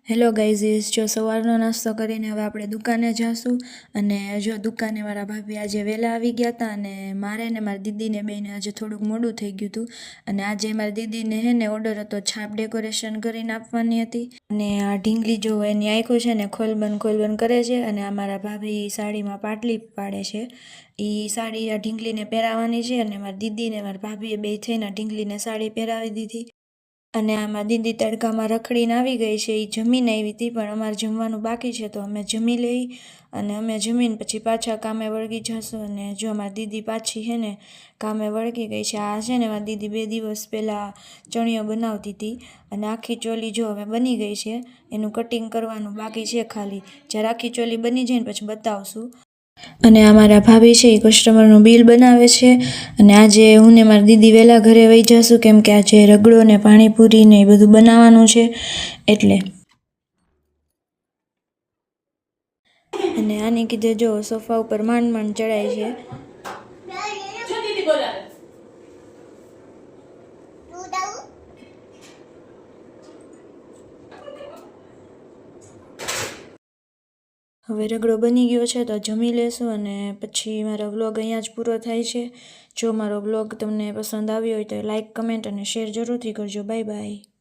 Hello ગાઈઝીસ, જો સવારનો નાસ્તો કરીને હવે આપણે દુકાને જાશું. અને જો દુકાને મારા ભાભી આજે વહેલા આવી ગયા હતા અને મારે ને મારી દીદીને બેને આજે થોડુંક મોડું થઈ ગયું હતું. અને આજે મારી દીદીને હે ને ઓર્ડર હતો છાપ ડેકોરેશન કરીને આપવાની હતી. અને આ ઢીંગલી જો એની આંખો છે ને ખોલબંધ કરે છે. અને આ મારા ભાભી સાડીમાં પાટલી પાડે છે. એ સાડી આ ઢીંગલીને પહેરાવવાની છે. અને મારી દીદીને મારી ભાભીએ બે થઈને ઢીંગલીને સાડી પહેરાવી દીધી. અને આમાં દીદી તડકામાં રખડીને આવી ગઈ છે. એ જમીને આવી હતી, પણ અમારે જમવાનું બાકી છે તો અમે જમી લઈ. અને અમે જમીને પછી પાછા કામે વળગી જશું. અને જો અમારી દીદી પાછી છે ને કામે વળગી ગઈ છે. આ છે ને મારી દીદી 2 દિવસ પહેલાં ચણિયો બનાવતી હતી. અને આખી ચોલી જો હવે બની ગઈ છે. એનું કટિંગ કરવાનું બાકી છે ખાલી. જ્યારે આખી ચોલી બની જાય ને પછી બતાવશું. અને અમારા ભાભી છે એ કસ્ટમરનું બિલ બનાવે છે. અને આજે હું ને મારી દીદી વહેલા ઘરે વહી જશું, કેમ કે આજે રગડો ને પાણીપુરી ને એ બધું બનાવવાનું છે એટલે. અને આની કીધે જો સોફા ઉપર માંડ ચડાય છે. હવે રગડો બની ગયો છે તો જમી લેશું. અને પછી મારો વ્લોગ અહીંયા જ પૂરો થાય છે. જો મારો વ્લોગ તમને પસંદ આવ્યો હોય તો લાઈક, કમેન્ટ અને શેર જરૂરથી કરજો. Bye bye.